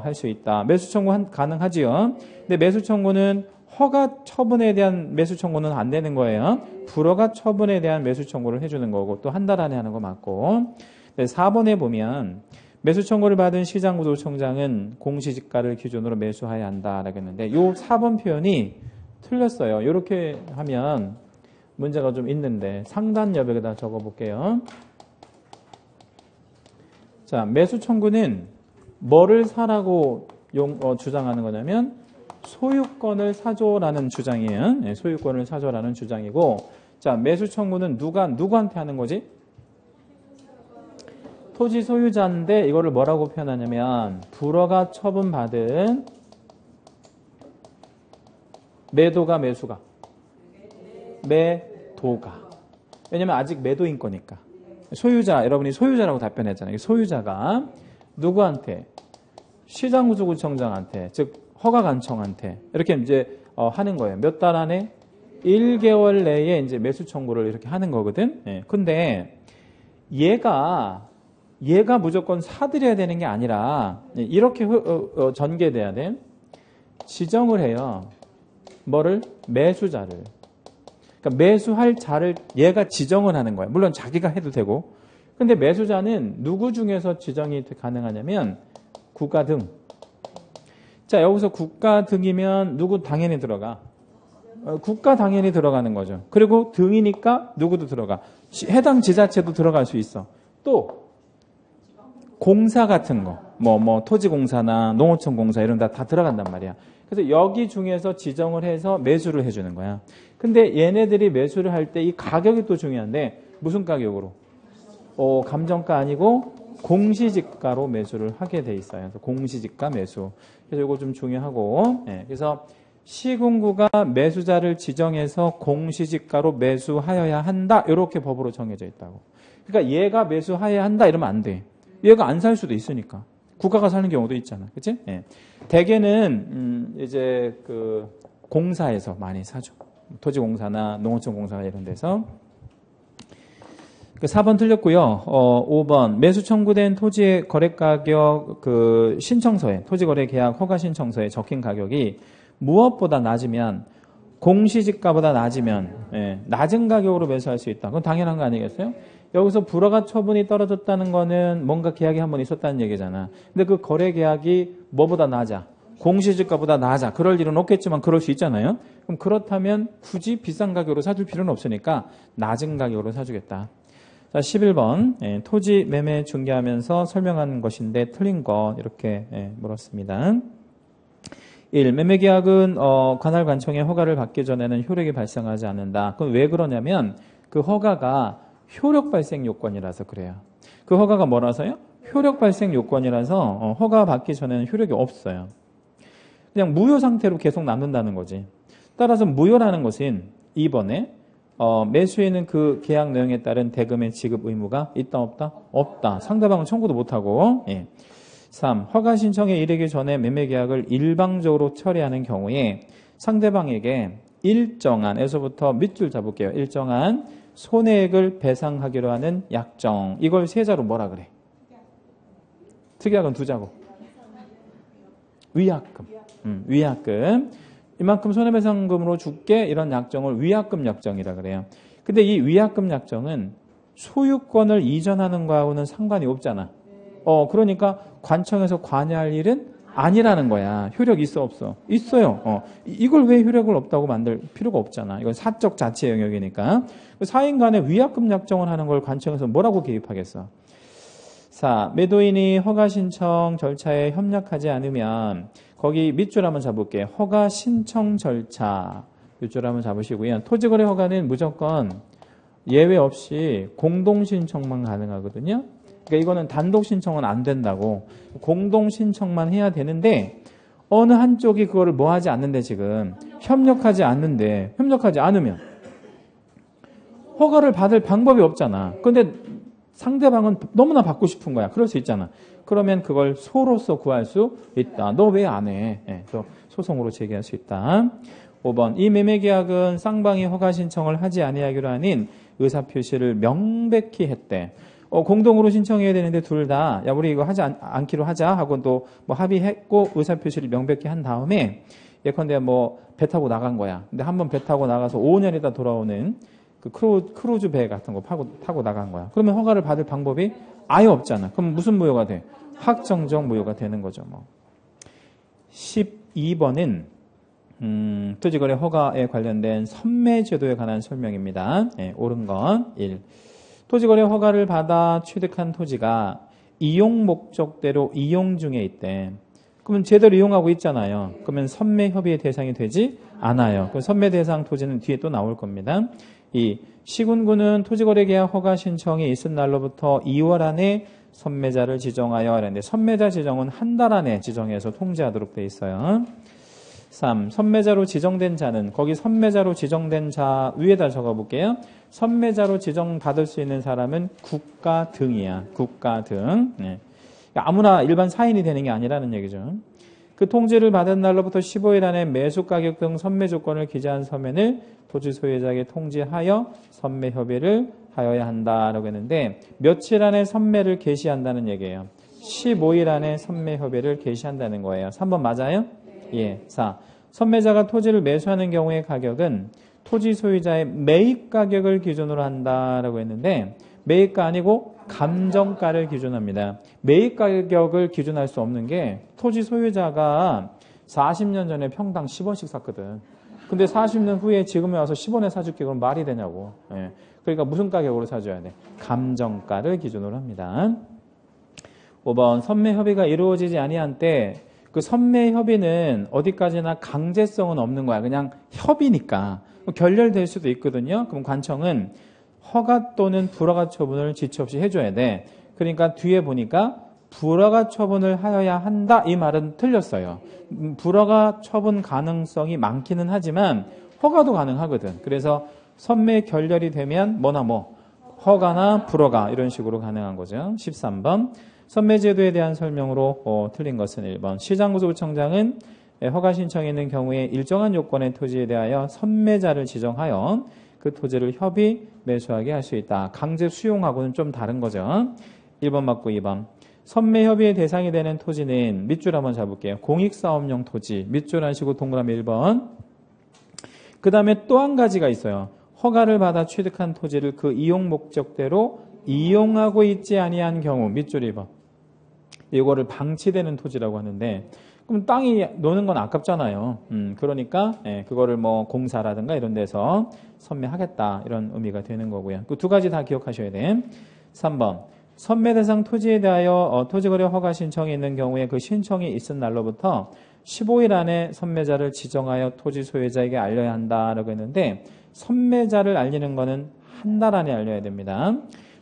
할 수 있다. 매수 청구 가능하지요. 근데 매수 청구는 허가 처분에 대한 매수 청구는 안 되는 거예요. 불허가 처분에 대한 매수 청구를 해주는 거고 또 한 달 안에 하는 거 맞고. 4번에 보면 매수 청구를 받은 시장구조청장은 공시지가를 기준으로 매수해야 한다라고 했는데 요 4번 표현이 틀렸어요. 이렇게 하면 문제가 좀 있는데 상단 여백에다 적어볼게요. 자, 매수 청구는 뭐를 사라고 주장하는 거냐면 소유권을 사줘라는 주장이에요. 네, 소유권을 사줘라는 주장이고, 자, 매수 청구는 누구한테 하는 거지? 토지 소유자인데 이거를 뭐라고 표현하냐면 불허가 처분받은 매도가 매수가 매도가. 왜냐면 아직 매도인 거니까. 소유자, 여러분이 소유자라고 답변했잖아요. 소유자가 누구한테? 시장구조구청장한테, 즉 허가관청한테 이렇게 이제 하는 거예요. 몇 달 안에? 1개월 내에 이제 매수 청구를 이렇게 하는 거거든. 예. 근데 얘가 무조건 사들여야 되는 게 아니라 이렇게 전개돼야 돼. 지정을 해요. 뭐를? 매수자를. 그러니까 매수할 자를 얘가 지정을 하는 거예요. 물론 자기가 해도 되고. 근데 매수자는 누구 중에서 지정이 가능하냐면 국가 등. 자, 여기서 국가 등이면 누구 당연히 들어가? 국가 당연히 들어가는 거죠. 그리고 등이니까 누구도 들어가. 해당 지자체도 들어갈 수 있어. 또 공사 같은 거. 토지공사나 농어촌공사 이런 데 다 들어간단 말이야. 그래서 여기 중에서 지정을 해서 매수를 해주는 거야. 근데 얘네들이 매수를 할 때 이 가격이 또 중요한데 무슨 가격으로? 감정가 아니고 공시지가로 매수를 하게 돼 있어요. 그래서 공시지가 매수. 그래서 이거 좀 중요하고, 그래서 시군구가 매수자를 지정해서 공시지가로 매수하여야 한다. 이렇게 법으로 정해져 있다고. 그러니까 얘가 매수하여야 한다 이러면 안 돼. 얘가 안 살 수도 있으니까. 국가가 사는 경우도 있잖아. 그치? 대개는, 이제 공사에서 많이 사죠. 토지공사나 농어촌공사나 이런 데서. 4번 틀렸고요. 5번 매수 청구된 토지의 거래 가격 신청서에 토지거래 계약 허가 신청서에 적힌 가격이 무엇보다 낮으면 공시지가보다 낮으면 낮은 가격으로 매수할 수 있다. 그건 당연한 거 아니겠어요? 여기서 불허가 처분이 떨어졌다는 거는 뭔가 계약이 한번 있었다는 얘기잖아. 근데 그 거래 계약이 뭐보다 낮아? 공시지가보다 낮아. 그럴 일은 없겠지만 그럴 수 있잖아요. 그럼 그렇다면 굳이 비싼 가격으로 사줄 필요는 없으니까 낮은 가격으로 사주겠다. 자, 11번 토지 매매 중개하면서 설명한 것인데 틀린 것 이렇게 물었습니다. 1. 매매계약은 관할 관청의 허가를 받기 전에는 효력이 발생하지 않는다. 그건 왜 그러냐면 그 허가가 효력 발생 요건이라서 그래요. 그 허가가 뭐라서요? 효력 발생 요건이라서 허가 받기 전에는 효력이 없어요. 그냥 무효 상태로 계속 남는다는 거지. 따라서 무효라는 것은 2번에 매수인은 그 계약 내용에 따른 대금의 지급 의무가 있다 없다? 없다. 상대방은 청구도 못하고. 3. 허가 신청에 이르기 전에 매매계약을 일방적으로 처리하는 경우에 상대방에게 일정한 에서부터 밑줄 잡을게요. 일정한 손해액을 배상하기로 하는 약정. 이걸 세자로 뭐라 그래? 특약은 두 자고. 위약금. 위약금. 이만큼 손해배상금으로 줄게 이런 약정을 위약금 약정이라 그래요. 근데 이 위약금 약정은 소유권을 이전하는 거하고는 상관이 없잖아. 그러니까 관청에서 관여할 일은 아니라는 거야. 효력 있어 없어? 있어요. 이걸 왜 효력을 없다고 만들 필요가 없잖아. 이건 사적 자치 영역이니까. 사인 간에 위약금 약정을 하는 걸 관청에서 뭐라고 개입하겠어? 4. 매도인이 허가 신청 절차에 협력하지 않으면 거기 밑줄 한번 잡을게요. 허가 신청 절차 밑줄 한번 잡으시고요. 토지거래 허가는 무조건 예외 없이 공동 신청만 가능하거든요. 그러니까 이거는 단독 신청은 안 된다고. 공동 신청만 해야 되는데 어느 한쪽이 그거를 뭐 하지 않는데 지금 협력하지 않으면 허가를 받을 방법이 없잖아. 근데 상대방은 너무나 받고 싶은 거야. 그럴 수 있잖아. 그러면 그걸 소로서 구할 수 있다. 너 왜 안 해? 또 소송으로 제기할 수 있다. 5번. 이 매매계약은 쌍방이 허가 신청을 하지 아니하기로 하는 의사표시를 명백히 했대. 공동으로 신청해야 되는데 둘 다 야 우리 이거 하지 않기로 하자 하고 또 뭐 합의했고 의사표시를 명백히 한 다음에 예컨대 뭐 배 타고 나간 거야. 근데 한번 배 타고 나가서 5년 있다 돌아오는 그 크루즈 배 같은 거 타고 나간 거야. 그러면 허가를 받을 방법이 아예 없잖아. 그럼 무슨 무효가 돼? 확정적 무효가 되는 거죠. 12번은 토지거래 허가에 관련된 선매제도에 관한 설명입니다. 옳은 건 1. 토지거래 허가를 받아 취득한 토지가 이용 목적대로 이용 중에 있대. 그러면 제대로 이용하고 있잖아요. 그러면 선매협의의 대상이 되지 않아요. 그 선매 대상 토지는 뒤에 또 나올 겁니다. 2. 시군구는 토지거래계약 허가 신청이 있은 날로부터 2월 안에 선매자를 지정하여 하는데 선매자 지정은 한 달 안에 지정해서 통지하도록 돼 있어요. 3. 선매자로 지정된 자는 거기 선매자로 지정된 자 위에다 적어볼게요. 선매자로 지정받을 수 있는 사람은 국가 등이야. 국가 등. 그러니까 아무나 일반 사인이 되는 게 아니라는 얘기죠. 그 통지를 받은 날로부터 15일 안에 매수가격 등 선매 조건을 기재한 서면을 토지 소유자에게 통지하여 선매 협의를 하여야 한다라고 했는데 며칠 안에 선매를 개시한다는 얘기예요. 15일 안에 선매 협의를 개시한다는 거예요. 3번 맞아요? 예. 4. 선매자가 토지를 매수하는 경우의 가격은 토지 소유자의 매입 가격을 기준으로 한다라고 했는데 매입가 아니고 감정가를 기준합니다. 매입 가격을 기준할 수 없는 게 토지 소유자가 40년 전에 평당 10원씩 샀거든. 근데 40년 후에 지금에 와서 10원에 사줄게 그럼 말이 되냐고. 그러니까 무슨 가격으로 사줘야 돼? 감정가를 기준으로 합니다. 5번 선매협의가 이루어지지 아니한 때 그 선매협의는 어디까지나 강제성은 없는 거야. 그냥 협의니까 결렬될 수도 있거든요. 그럼 관청은 허가 또는 불허가 처분을 지체 없이 해줘야 돼. 그러니까 뒤에 보니까 불허가 처분을 하여야 한다 이 말은 틀렸어요. 불허가 처분 가능성이 많기는 하지만 허가도 가능하거든. 그래서 선매 결렬이 되면 뭐나 뭐 허가나 불허가 이런 식으로 가능한 거죠. 13번 선매제도에 대한 설명으로 틀린 것은 1번 시장구조구청장은 허가 신청이 있는 경우에 일정한 요건의 토지에 대하여 선매자를 지정하여 그 토지를 협의 매수하게 할 수 있다. 강제 수용하고는 좀 다른 거죠. 1번 맞고 2번 선매협의의 대상이 되는 토지는 밑줄 한번 잡을게요. 공익사업용 토지 밑줄 하시고 동그라미 1번. 그 다음에 또 한 가지가 있어요. 허가를 받아 취득한 토지를 그 이용 목적대로 이용하고 있지 아니한 경우 밑줄 2번. 이거를 방치되는 토지라고 하는데 그럼 땅이 노는 건 아깝잖아요. 그러니까 그거를 뭐 공사라든가 이런 데서 선매하겠다 이런 의미가 되는 거고요. 그 두 가지 다 기억하셔야 돼. 3번 선매 대상 토지에 대하여 토지거래 허가 신청이 있는 경우에 그 신청이 있은 날로부터 15일 안에 선매자를 지정하여 토지 소유자에게 알려야 한다라고 했는데 선매자를 알리는 거는 한 달 안에 알려야 됩니다.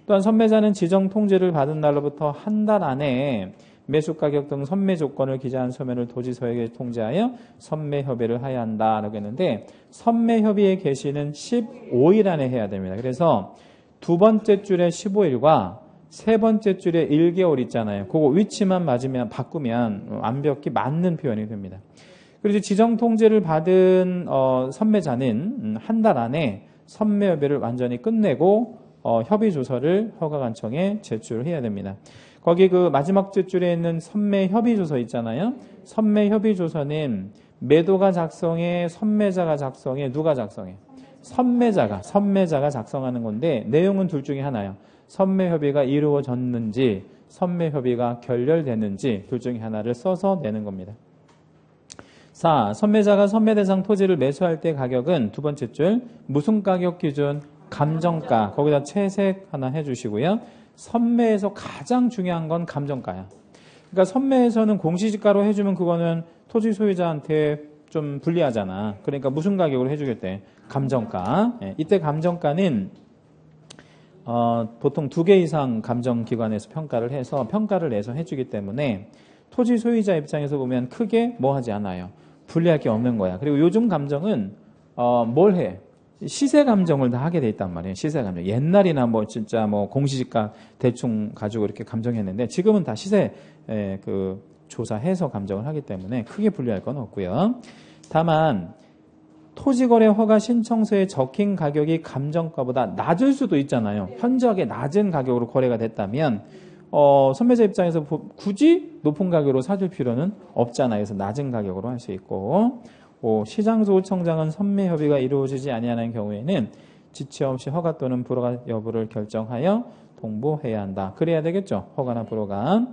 또한 선매자는 지정 통지를 받은 날로부터 한 달 안에 매수가격 등 선매 조건을 기재한 서면을 토지소유자에게 통지하여 선매협의를 해야 한다라고 했는데 선매협의의 개시는 15일 안에 해야 됩니다. 그래서 두 번째 줄에 15일과 세 번째 줄에 1개월 있잖아요. 그거 위치만 맞으면 바꾸면 완벽히 맞는 표현이 됩니다. 그리고 지정 통지를 받은 선매자는 한 달 안에 선매협의를 완전히 끝내고 협의조서를 허가관청에 제출해야 됩니다. 거기 그 마지막 줄에 있는 선매협의조서 있잖아요. 선매협의조서는 매도가 작성해, 선매자가 작성해, 누가 작성해? 선매자가 작성하는 건데 내용은 둘 중에 하나예요. 선매협의가 이루어졌는지 선매협의가 결렬됐는지 둘 중에 하나를 써서 내는 겁니다. 4. 선매자가 선매대상 토지를 매수할 때 가격은 두 번째 줄 무슨 가격 기준? 감정가. 거기다 채색 하나 해주시고요. 선매에서 가장 중요한 건 감정가야. 그러니까 선매에서는 공시지가로 해주면 그거는 토지 소유자한테 좀 불리하잖아. 그러니까 무슨 가격으로 해주겠대? 감정가. 이때 감정가는 보통 2개 이상 감정기관에서 평가를 해서 평가를 내서 해주기 때문에 토지 소유자 입장에서 보면 크게 뭐 하지 않아요. 불리할 게 없는 거야. 그리고 요즘 감정은 뭘 해? 시세 감정을 다 하게 돼 있단 말이에요. 시세 감정. 옛날이나 뭐 진짜 뭐 공시지가 대충 가지고 이렇게 감정했는데 지금은 다 시세 그 조사해서 감정을 하기 때문에 크게 불리할 건 없고요. 다만 토지거래 허가 신청서에 적힌 가격이 감정가보다 낮을 수도 있잖아요. 현저하게 낮은 가격으로 거래가 됐다면 선매자 입장에서 굳이 높은 가격으로 사줄 필요는 없잖아요. 그래서 낮은 가격으로 할 수 있고 시장조구청장은 선매협의가 이루어지지 아니하는 경우에는 지체 없이 허가 또는 불허가 여부를 결정하여 통보해야 한다. 그래야 되겠죠. 허가나 불허가.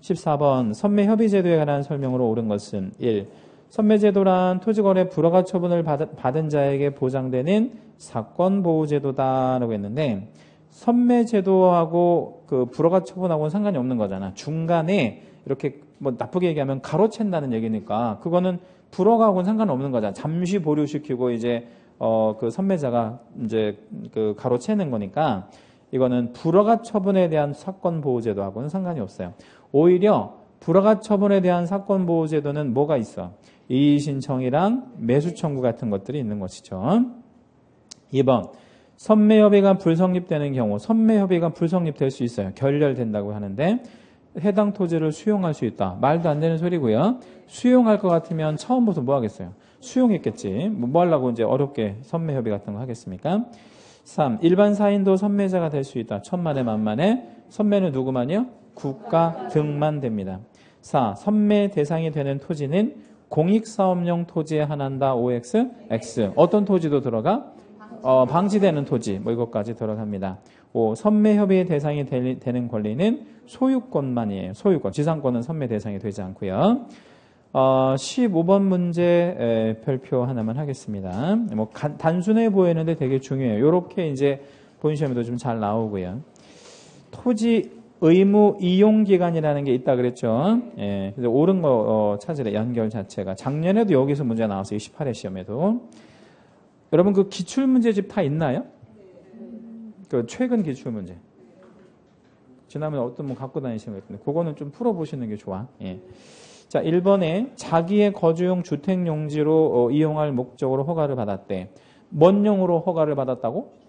14번 선매협의제도에 관한 설명으로 옳은 것은 1. 선매제도란 토지거래 불허가 처분을 받은 자에게 보장되는 사건보호제도다라고 했는데 선매제도하고 그 불허가 처분하고는 상관이 없는 거잖아. 중간에 이렇게 뭐 나쁘게 얘기하면 가로챈다는 얘기니까 그거는 불허가하고는 상관없는 거잖아. 잠시 보류시키고 이제 그 선매자가 이제 그 가로채는 거니까 이거는 불허가 처분에 대한 사건보호제도하고는 상관이 없어요. 오히려 불허가 처분에 대한 사건보호제도는 뭐가 있어? 이의신청이랑 매수청구 같은 것들이 있는 것이죠. 2번 선매협의가 불성립되는 경우 선매협의가 불성립될 수 있어요. 결렬된다고 하는데 해당 토지를 수용할 수 있다. 말도 안 되는 소리고요. 수용할 것 같으면 처음부터 뭐 하겠어요? 수용했겠지. 뭐 하려고 이제 어렵게 선매협의 같은 거 하겠습니까? 3. 일반 사인도 선매자가 될 수 있다. 천만에 만만에. 선매는 누구만요? 국가 등만 됩니다. 4. 선매 대상이 되는 토지는 공익사업용 토지에 한한다. OX, X. 어떤 토지도 들어가? 방치되는 토지. 뭐 이것까지 들어갑니다. 5. 선매협의의 대상이 되는 권리는 소유권만이에요. 소유권. 지상권은 선매 대상이 되지 않고요. 15번 문제 별표 하나만 하겠습니다. 뭐 단순해 보이는데 되게 중요해요. 이렇게 이제 본 시험에도 좀 잘 나오고요. 토지 의무 이용 기간이라는 게 있다 그랬죠. 예, 그래서 옳은 거 찾으래. 연결 자체가. 작년에도 여기서 문제 나왔어요. 28회 시험에도. 여러분 그 기출 문제집 다 있나요? 그 최근 기출 문제. 지난번에 어떤 분 갖고 다니시는 거 있는데 그거는 좀 풀어보시는 게 좋아. 예. 자, 1번에 자기의 거주용 주택용지로 이용할 목적으로 허가를 받았대. 뭔 용으로 허가를 받았다고?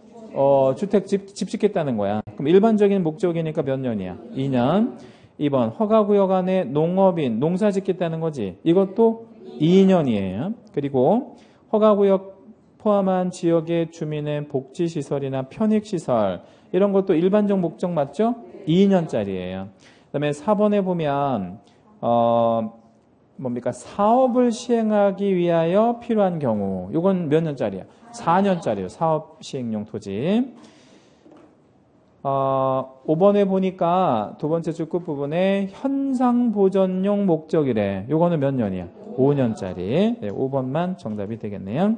주택 집 짓겠다는 거야. 그럼 일반적인 목적이니까 몇 년이야? 2년. 2번 허가구역 안에 농업인 농사 짓겠다는 거지. 이것도 2년이에요. 그리고 허가구역 포함한 지역의 주민의 복지시설이나 편익시설 이런 것도 일반적 목적 맞죠? 2년짜리예요. 그 다음에 4번에 보면 뭡니까? 사업을 시행하기 위하여 필요한 경우. 이건 몇 년짜리야? 4년짜리예요. 사업 시행용 토지. 5번에 보니까 두 번째 줄 끝부분에 현상 보전용 목적이래. 이거는 몇 년이야? 5년짜리. 네, 5번만 정답이 되겠네요.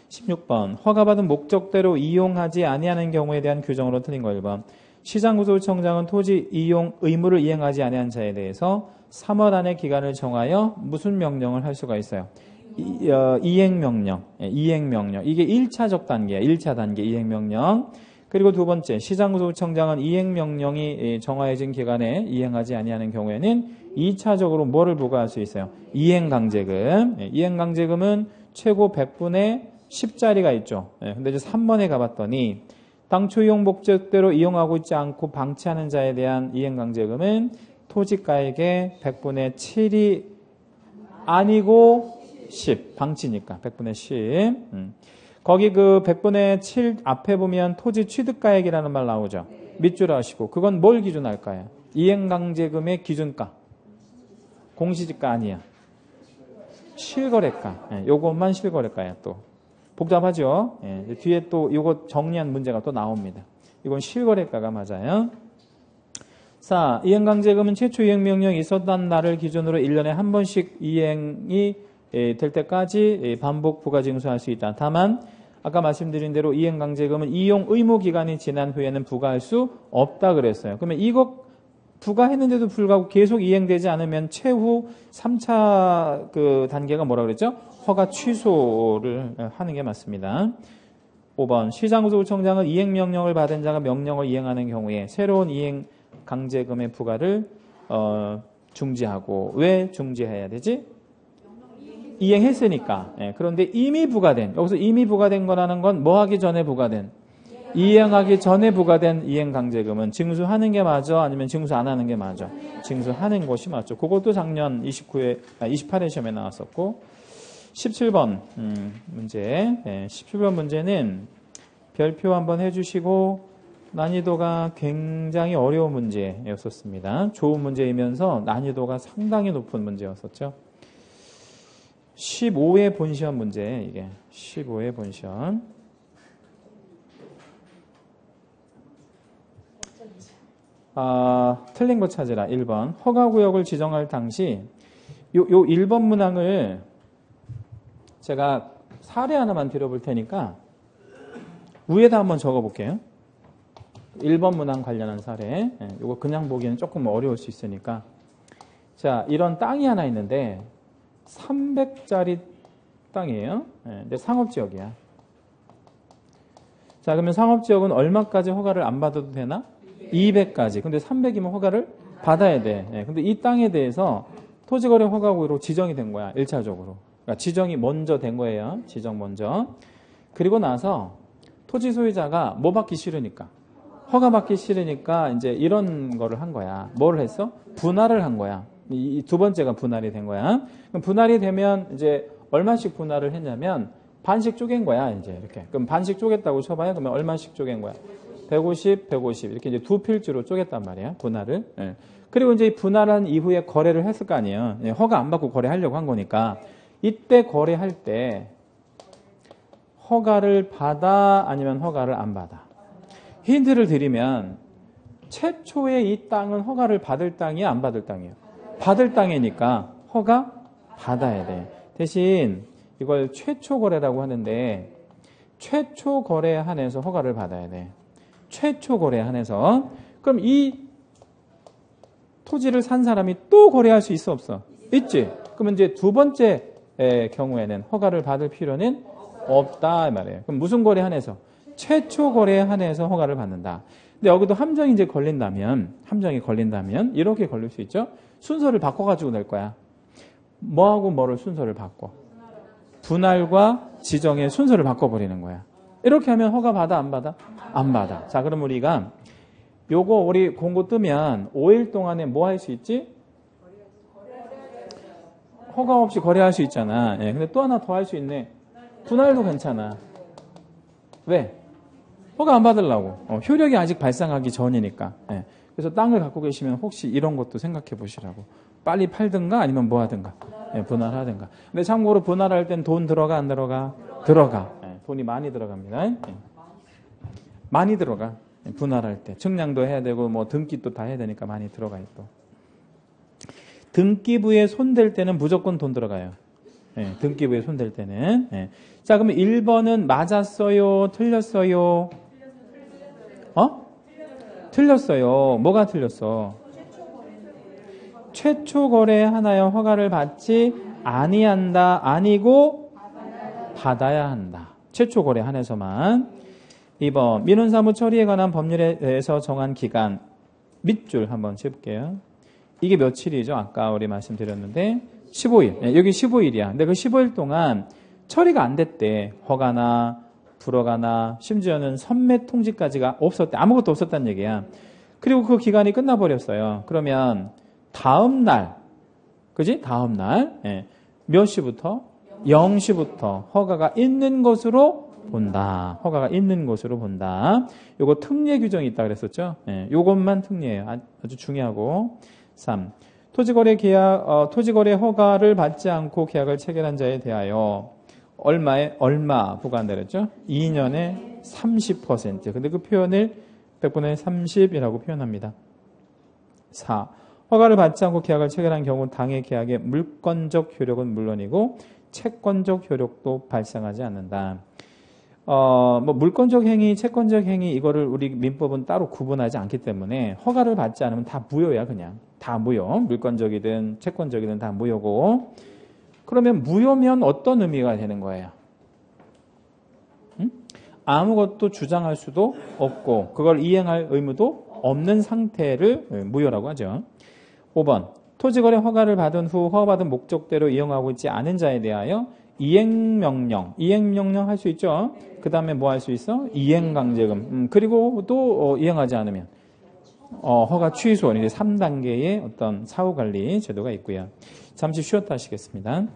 16번 허가받은 목적대로 이용하지 아니하는 경우에 대한 규정으로 틀린 거 1번. 시장구조청장은 토지 이용 의무를 이행하지 아니한 자에 대해서 3월 안에 기간을 정하여 무슨 명령을 할 수가 있어요? 이행명령. 이행명령. 이게 1차적 단계야. 1차 단계 이행명령. 그리고 두 번째, 시장구조청장은 이행명령이 정해진 기간에 이행하지 아니하는 경우에는 2차적으로 뭐를 부과할 수 있어요? 이행강제금. 이행강제금은 최고 100분의 10짜리가 있죠. 근데 이제 3번에 가봤더니 당초 이용 목적대로 이용하고 있지 않고 방치하는 자에 대한 이행강제금은 토지가액의 100분의 7이 아니고 10. 방치니까 100분의 10. 거기 그 100분의 7 앞에 보면 토지 취득가액이라는 말 나오죠. 밑줄 하시고 그건 뭘 기준할까요? 이행강제금의 기준가. 공시지가 아니야. 실거래가. 요것만 실거래가야 또. 복잡하죠? 뒤에 또 이거 정리한 문제가 또 나옵니다. 이건 실거래가가 맞아요. 자, 이행강제금은 최초 이행명령이 있었던 날을 기준으로 1년에 한 번씩 이행이 될 때까지 반복 부과징수할 수 있다. 다만 아까 말씀드린 대로 이행강제금은 이용 의무 기간이 지난 후에는 부과할 수 없다 그랬어요. 그러면 이거 부과했는데도 불구하고 계속 이행되지 않으면 최후 3차 그 단계가 뭐라 그랬죠? 허가 취소를 하는 게 맞습니다. 5번 시장구조청장은 이행명령을 받은 자가 명령을 이행하는 경우에 새로운 이행강제금의 부과를 중지하고. 왜 중지해야 되지? 이행했으니까. 그런데 이미 부과된, 여기서 이미 부과된 거라는 건 뭐 하기 전에 부과된? 이행하기 전에 부과된 이행강제금은 징수하는 게 맞아? 아니면 징수 안 하는 게 맞아? 징수하는 것이 맞죠. 그것도 작년 28회 시험에 나왔었고. 17번 문제. 17번 문제는 별표 한번 해주시고 난이도가 굉장히 어려운 문제였었습니다. 좋은 문제이면서 난이도가 상당히 높은 문제였었죠. 15회 본시험 문제. 이게 15회 본시험. 틀린 거 찾으라. 1번 허가구역을 지정할 당시 요 1번 문항을 제가 사례 하나만 드려볼 테니까 위에다 한번 적어볼게요. 1번 문항 관련한 사례. 이거 그냥 보기에는 조금 어려울 수 있으니까. 자, 이런 땅이 하나 있는데 300짜리 땅이에요. 근데 상업지역이야. 자, 그러면 상업지역은 얼마까지 허가를 안 받아도 되나? 200까지. 근데 300이면 허가를 받아야 돼. 근데 이 땅에 대해서 토지거래 허가구역으로 지정이 된 거야. 1차적으로. 그러니까 지정이 먼저 된 거예요. 지정 먼저. 그리고 나서 토지 소유자가 뭐 받기 싫으니까, 허가 받기 싫으니까 이제 이런 거를 한 거야. 뭘 했어? 분할을 한 거야. 이 두 번째가 분할이 된 거야. 그럼 분할이 되면 이제 얼마씩 분할을 했냐면 반씩 쪼갠 거야. 이제 이렇게. 그럼 반씩 쪼갰다고 쳐봐요. 그러면 얼마씩 쪼갠 거야? 150, 150 이렇게 이제 두 필지로 쪼갰단 말이야. 분할을. 그리고 이제 분할한 이후에 거래를 했을 거 아니에요. 허가 안 받고 거래하려고 한 거니까. 이때 거래할 때 허가를 받아 아니면 허가를 안 받아? 힌트를 드리면 최초에 이 땅은 허가를 받을 땅이야 안 받을 땅이에요? 받을 땅이니까 허가 받아야 돼. 대신 이걸 최초 거래라고 하는데 최초 거래에 한해서 허가를 받아야 돼. 최초 거래에 한해서. 그럼 이 토지를 산 사람이 또 거래할 수 있어 없어? 있지. 그러면 이제 두 번째 경우에는 허가를 받을 필요는 없다 이 말이에요. 그럼 무슨 거래에 한해서? 최초 거래에 한해서 허가를 받는다. 근데 여기도 함정이 이제 걸린다면 이렇게 걸릴 수 있죠. 순서를 바꿔가지고 낼 거야. 뭐하고 뭐를 순서를 바꿔? 분할과 지정의 순서를 바꿔버리는 거야. 이렇게 하면 허가 받아 안 받아? 안 받아. 자, 그럼 우리가 요거 우리 공고 뜨면 5일 동안에 뭐 할 수 있지? 허가 없이 거래할 수 있잖아. 예, 근데 또 하나 더 할 수 있네. 분할도 괜찮아. 왜? 허가 안 받으려고. 효력이 아직 발생하기 전이니까. 예. 그래서 땅을 갖고 계시면 혹시 이런 것도 생각해 보시라고. 빨리 팔든가 아니면 뭐 하든가. 예, 분할하든가. 근데 참고로 분할할 땐 돈 들어가 안 들어가? 들어가. 예, 돈이 많이 들어갑니다. 예. 많이 들어가. 예, 분할할 때. 측량도 해야 되고 뭐 등기도 다 해야 되니까 많이 들어가요 또. 등기부에 손댈 때는 무조건 돈 들어가요. 예, 등기부에 손댈 때는. 예. 자, 그러면 1번은 맞았어요? 틀렸어요? 틀렸어요. 뭐가 틀렸어? 최초 거래에 하나여 허가를 받지 아니한다. 아니고 받아야 한다. 최초 거래에 한해서만. 2번 민원사무 처리에 관한 법률에 대해서 정한 기간 밑줄 한번 짚을게요. 이게 며칠이죠? 아까 우리 말씀드렸는데 15일. 네, 여기 15일이야. 근데 그 15일 동안 처리가 안 됐대. 허가나 불허가나 심지어는 선매 통지까지가 없었대. 아무것도 없었다는 얘기야. 그리고 그 기간이 끝나버렸어요. 그러면 다음 날, 그지? 다음 날 몇 시부터? 0시부터 허가가 있는 것으로 본다. 허가가 있는 것으로 본다. 요거 특례 규정이 있다 그랬었죠? 요것만 특례예요. 아주 중요하고. 3. 토지거래 계약, 토지거래 허가를 받지 않고 계약을 체결한 자에 대하여 얼마 부과한다랬죠? 2년에 30%. 근데 그 표현을 100분의 30이라고 표현합니다. 4. 허가를 받지 않고 계약을 체결한 경우 당해 계약의 물권적 효력은 물론이고 채권적 효력도 발생하지 않는다. 뭐 물권적 행위, 채권적 행위 이거를 우리 민법은 따로 구분하지 않기 때문에 허가를 받지 않으면 다 무효야 그냥. 다 무효. 물권적이든 채권적이든 다 무효고. 그러면 무효면 어떤 의미가 되는 거예요? 아무것도 주장할 수도 없고 그걸 이행할 의무도 없는 상태를 무효라고 하죠. 5번 토지거래 허가를 받은 후 허가받은 목적대로 이용하고 있지 않은 자에 대하여 이행명령 할 수 있죠. 그 다음에 뭐 할 수 있어? 이행강제금. 그리고 또 이행하지 않으면 허가 취소. 이제 3단계의 어떤 사후관리 제도가 있고요. 잠시 쉬었다 하시겠습니다.